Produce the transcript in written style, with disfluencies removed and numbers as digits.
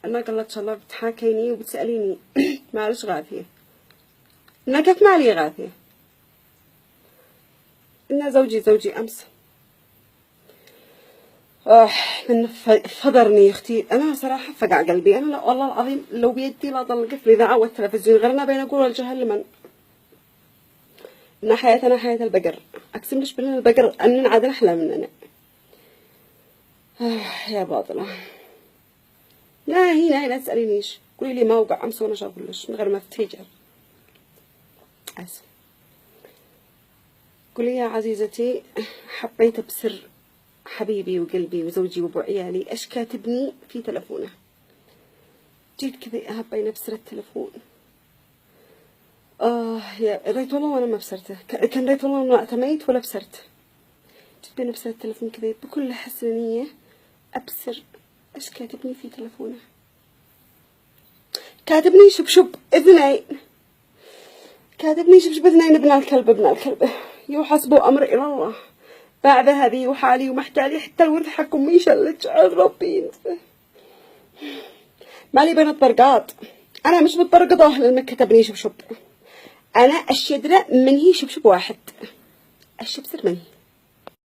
أنا قلت الله بتحاكيني وبتسأليني معلش غاثية. أنا كيف مالي غاثية؟ إن زوجي أمس من فضرني يا أختي. أنا صراحة فقع قلبي. أنا لا والله العظيم لو بيدي لا ضل قفل إذاعة والتلفزيون غيرنا بين أقول الجهل لمن إن حياتنا حياة البقر. أقسم ليش بالله البقر أننا عاد أحلى مننا. يا باطلة. لا هنا تسألينيش قولي لي موقع أمس وأنا شاغلش من غير ما تتهجر. أسف. قولي يا عزيزتي حبيت بسر حبيبي وقلبي وزوجي وابو عيالي ايش كاتبني في تلفونه. جيت كذا هبينا بسر التلفون. يا ريت والله وانا ما بسرته. كان ريت والله ما اعتميت ولا بسرت. جيت بين بسر التلفون كذا بكل حسنية ابسر ايش كاتبني في تلفونه. كاتبني شبشب اذنين. كاتبني شبشب اذنين ابن الكلب. يحسبوا امر الى الله. بعد هذه وحالي ومحتالي حتى الورث حقكم يشلج على ربي. مالي بين الطرقات. انا مش بالطرقة لما كتبني شبشب. انا الشدرة من هي شبشب واحد. الشبسر من هي